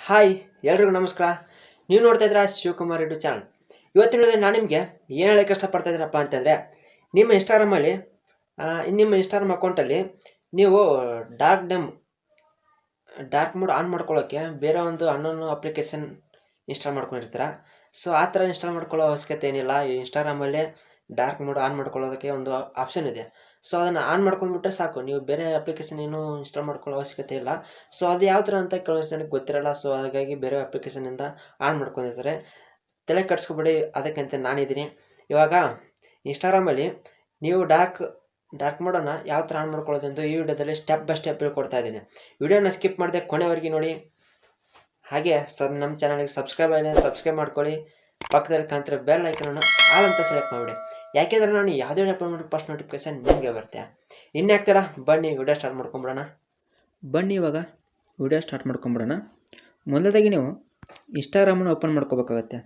Hi ಎಲ್ರಿಗೂ ನಮಸ್ಕಾರ. ನೀವು ನೋಡ್ತಾ ಇದ್ದೀರಾ ಶಿವಕುಮಾರ್ ಯೂಟ್ಯೂಬ್ ಚಾನಲ್. ಇವತ್ತಿನ ನಾನು ನಿಮಗೆ ಏನು ಹೇಳಕ್ಕೆ ಇಷ್ಟಪಡ್ತಾ ಇದ್ದೀನಪ್ಪ ಅಂತಂದರೆ, ನಿಮ್ಮ ಇನ್ಸ್ಟಾಗ್ರಾಮ್ ಅಕೌಂಟಲ್ಲಿ ನೀವು ಡಾರ್ಕ್ ಮೋಡ್ ಆನ್ ಮಾಡ್ಕೊಳ್ಳೋಕ್ಕೆ ಬೇರೆ ಒಂದು ಅನ್ನೋನ್ ಅಪ್ಲಿಕೇಶನ್ ಇನ್ಸ್ಟಾಲ್ ಮಾಡ್ಕೊಂಡಿರ್ತೀರ. ಸೊ ಆ ಥರ ಇನ್ಸ್ಟಾಲ್ ಮಾಡ್ಕೊಳ್ಳೋ ಅವಶ್ಯಕತೆ ಏನಿಲ್ಲ. ಈ ಇನ್ಸ್ಟಾಗ್ರಾಮಲ್ಲಿ ಡಾರ್ಕ್ ಮೋಡ್ ಆನ್ ಮಾಡ್ಕೊಳ್ಳೋದಕ್ಕೆ ಒಂದು ಆಪ್ಷನ್ ಇದೆ. ಸೊ ಅದನ್ನು ಆನ್ ಮಾಡ್ಕೊಂಡ್ಬಿಟ್ರೆ ಸಾಕು, ನೀವು ಬೇರೆ ಅಪ್ಲಿಕೇಶನ್ ಏನು ಇನ್ಸ್ಟಾಲ್ ಮಾಡ್ಕೊಳ್ಳೋ ಅವಶ್ಯಕತೆ ಇಲ್ಲ. ಸೊ ಅದು ಯಾವ ಥರ ಅಂತ ಕೆಲವು ಜನಕ್ಕೆ ಗೊತ್ತಿರಲ್ಲ. ಸೊ ಹಾಗಾಗಿ ಬೇರೆ ಅಪ್ಲಿಕೇಶನಿಂದ ಆನ್ ಮಾಡ್ಕೊಂಡಿರ್ತಾರೆ. ತಲೆ ಕೆಡಿಸ್ಕೊಬೇಡಿ, ಅದಕ್ಕಂತ ನಾನಿದ್ದೀನಿ. ಇವಾಗ ಇನ್ಸ್ಟಾಗ್ರಾಮಲ್ಲಿ ನೀವು ಡಾರ್ಕ್ ಮೋಡನ್ನು ಯಾವ ಥರ ಆನ್ ಮಾಡ್ಕೊಳ್ಳೋದಂತ ಈ ವಿಡಿಯೋದಲ್ಲಿ ಸ್ಟೆಪ್ ಬೈ ಸ್ಟೆಪ್ ಹೇಳ್ಕೊಡ್ತಾ ಇದ್ದೀನಿ. ವಿಡಿಯೋನ ಸ್ಕಿಪ್ ಮಾಡದೆ ಕೊನೆವರೆಗೆ ನೋಡಿ. ಹಾಗೆ ನಮ್ಮ ಚಾನಲ್ಗೆ ಸಬ್ಸ್ಕ್ರೈಬ್ ಮಾಡ್ಕೊಳ್ಳಿ. ಪಕ್ಕದಲ್ಲಿ ಕಾಣ್ತಿರೋ ಬೆಲ್ ಐಕನನ್ನು ಆಲ್ ಅಂತ ಸೆಲೆಕ್ಟ್ ಮಾಡಿಬಿಡಿ. ಯಾಕೆಂದರೆ ನಾನು ಯಾವುದೇ ಅಪ್ಲೋಡ್ ಮಾಡಿ ಫಸ್ಟ್ ನೋಟಿಫಿಕೇಶನ್ ನಿಮಗೆ ಬರುತ್ತೆ. ಇನ್ಯಾಕ್ತೀರ, ಬನ್ನಿ ವಿಡಿಯೋ ಸ್ಟಾರ್ಟ್ ಮಾಡ್ಕೊಂಬಿಡೋಣ. ಇವಾಗ ವಿಡಿಯೋ ಸ್ಟಾರ್ಟ್ ಮಾಡ್ಕೊಂಬಿಡೋಣ. ಮೊದಲದಾಗಿ ನೀವು ಇನ್ಸ್ಟಾಗ್ರಾಮನ್ನು ಓಪನ್ ಮಾಡ್ಕೋಬೇಕಾಗತ್ತೆ.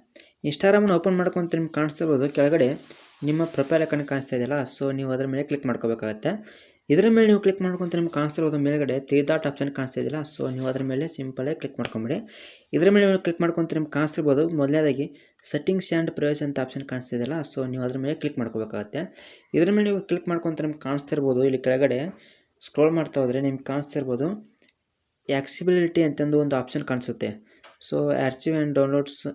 ಇನ್ಸ್ಟಾಗ್ರಾಮನ್ನು ಓಪನ್ ಮಾಡ್ಕೊಂತ ನಿಮ್ಗೆ ಕಾಣಿಸ್ತಿರ್ಬೋದು, ಕೆಳಗಡೆ ನಿಮ್ಮ ಪ್ರೊಫೈಲ್ ಐಕಾನ್ ಕಾಣಿಸ್ತಾ ಇದೆಯಲ್ಲ, ಸೊ ನೀವು ಅದರ ಮೇಲೆ ಕ್ಲಿಕ್ ಮಾಡ್ಕೋಬೇಕಾಗತ್ತೆ. ಇದರ ಮೇಲೆ ನೀವು ಕ್ಲಿಕ್ ಮಾಡ್ಕೊಂತ ನಿಮ್ಗೆ ಕಾಣಿಸ್ತಿರೋದು ಮೇಲ್ಗಡೆ 3 ಡಾಟ್ ಆಪ್ಷನ್ ಕಾಣಿಸ್ತಾ ಇದೆಯಲ್ಲ, ಸೊ ನೀವು ಅದರ ಮೇಲೆ ಸಿಂಪಲಾಗಿ ಕ್ಲಿಕ್ ಮಾಡ್ಕೊಂಬಿಡಿ. ಇದರ ಮೇಲೆ ನೀವು ಕ್ಲಿಕ್ ಮಾಡ್ಕೊಂತ ನಿಮ್ಗೆ ಕಾಣಿಸ್ತಿರ್ಬೋದು, ಮೊದಲನೇದಾಗಿ ಸೆಟ್ಟಿಂಗ್ಸ್ ಆ್ಯಂಡ್ ಪ್ರೈವಸಿ ಅಂತ ಆಪ್ಷನ್ ಕಾಣಿಸ್ತಾ ಇದೆಯಲ್ಲ, ಸೊ ನೀವು ಅದರ ಮೇಲೆ ಕ್ಲಿಕ್ ಮಾಡ್ಕೋಬೇಕಾಗತ್ತೆ. ಇದರ ಮೇಲೆ ನೀವು ಕ್ಲಿಕ್ ಮಾಡ್ಕೊಂತ ನಿಮ್ಗೆ ಕಾಣಿಸ್ತಿರ್ಬೋದು, ಇಲ್ಲಿ ಕೆಳಗಡೆ ಸ್ಕ್ರೋಲ್ ಮಾಡ್ತಾ ಹೋದರೆ ನಿಮ್ಗೆ ಕಾಣಿಸ್ತಿರ್ಬೋದು ಆಕ್ಸೆಸಿಬಿಲಿಟಿ ಅಂತಂದು ಒಂದು ಆಪ್ಷನ್ ಕಾಣಿಸುತ್ತೆ. ಸೊ ಆರ್ಚಿವ್ ಆ್ಯಂಡ್ ಡೌನ್ಲೋಡ್ಸ್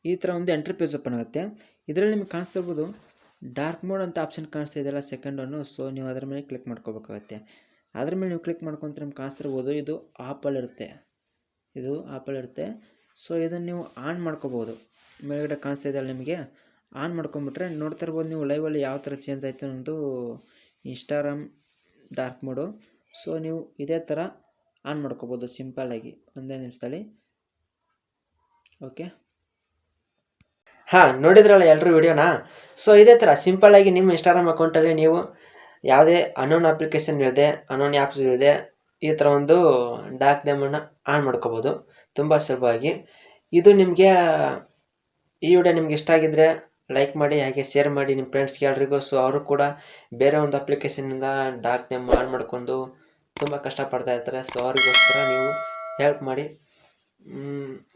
ಈ ಥರ ಒಂದು ಎಂಟ್ರಿ ಪೇಜ್ ಓಪನ್ ಆಗುತ್ತೆ. ಇದರಲ್ಲಿ ನಿಮ್ಗೆ ಕಾಣಿಸ್ತಿರ್ಬೋದು ಡಾರ್ಕ್ ಮೋಡ್ ಅಂತ ಆಪ್ಷನ್ ಕಾಣಿಸ್ತಾ ಇದೆಯಲ್ಲ, ಸೆಕೆಂಡ್ ಒನ್ನು. ಸೊ ನೀವು ಅದರ ಮೇಲೆ ಕ್ಲಿಕ್ ಮಾಡ್ಕೋಬೇಕಾಗತ್ತೆ. ಅದರ ಮೇಲೆ ನೀವು ಕ್ಲಿಕ್ ಮಾಡ್ಕೊಂತ ನಿಮ್ಗೆ ಕಾಣಿಸ್ತಿರ್ಬೋದು ಇದು ಆಪಲ್ಲಿರುತ್ತೆ. ಸೊ ಇದನ್ನು ನೀವು ಆನ್ ಮಾಡ್ಕೋಬೋದು. ಮೇಲ್ಗಡೆ ಕಾಣಿಸ್ತಾ ಇದೆಯಲ್ಲ, ನಿಮಗೆ ಆನ್ ಮಾಡ್ಕೊಂಬಿಟ್ರೆ ನೋಡ್ತಾ ಇರ್ಬೋದು ನೀವು ಲೈವಲ್ಲಿ ಯಾವ ಥರ ಚೇಂಜ್ ಆಯಿತು ಅನ್ನೋದು ಇನ್ಸ್ಟಾಗ್ರಾಮ್ ಡಾರ್ಕ್ ಮೋಡು. ಸೊ ನೀವು ಇದೇ ಥರ ಆನ್ ಮಾಡ್ಕೋಬೋದು ಸಿಂಪಲ್ಲಾಗಿ ಒಂದೇ ನಿಮಿಷದಲ್ಲಿ. ಓಕೆ, ನೋಡಿದ್ರಲ್ಲ ಎಲ್ಲರೂ ವಿಡಿಯೋನ. ಸೊ ಇದೇ ಥರ ಸಿಂಪಲ್ಲಾಗಿ ನಿಮ್ಮ ಇನ್ಸ್ಟಾಗ್ರಾಮ್ ಅಕೌಂಟಲ್ಲಿ ನೀವು ಯಾವುದೇ ಅನ್ನೋನ್ ಅಪ್ಲಿಕೇಶನ್ ಇಲ್ಲದೆ, ಅನ್ನೋನ್ ಆ್ಯಪ್ಸ್ ಇಲ್ಲದೆ ಈ ಥರ ಒಂದು ಡಾರ್ಕ್ ಮೋಡನ್ನು ಆನ್ ಮಾಡ್ಕೋಬೋದು ತುಂಬ ಸುಲಭವಾಗಿ. ಇದು ನಿಮಗೆ ಈ ವಿಡಿಯೋ ನಿಮ್ಗೆ ಇಷ್ಟ ಆಗಿದ್ದರೆ ಲೈಕ್ ಮಾಡಿ, ಹಾಗೆ ಶೇರ್ ಮಾಡಿ ನಿಮ್ಮ ಫ್ರೆಂಡ್ಸ್ಗೆ ಎಲ್ರಿಗೂ. ಸೊ ಅವರು ಕೂಡ ಬೇರೆ ಒಂದು ಅಪ್ಲಿಕೇಶನ್ನಿಂದ ಡಾರ್ಕ್ ಆನ್ ಮಾಡ್ಕೊಂಡು ತುಂಬ ಕಷ್ಟಪಡ್ತಾ ಇರ್ತಾರೆ. ಸೊ ಅವ್ರಿಗೋಸ್ಕರ ನೀವು ಹೆಲ್ಪ್ ಮಾಡಿ.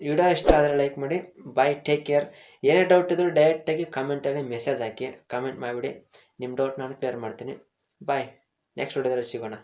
ವಿಡಿಯೋ ಇಷ್ಟ ಆದರೆ ಲೈಕ್ ಮಾಡಿ. ಬಾಯ್, ಟೇಕ್ ಕೇರ್. ಏನೇ ಡೌಟ್ ಇದ್ದರೂ ಡೈರೆಕ್ಟಾಗಿ ಕಮೆಂಟಲ್ಲಿ ಮೆಸೇಜ್ ಹಾಕಿ, ಕಮೆಂಟ್ ಮಾಡಿಬಿಡಿ. ನಿಮ್ಮ ಡೌಟ್ ನಾನು ಕ್ಲಿಯರ್ ಮಾಡ್ತೀನಿ. ಬಾಯ್, ನೆಕ್ಸ್ಟ್ ವಿಡಿಯೋದಲ್ಲಿ ಸಿಗೋಣ.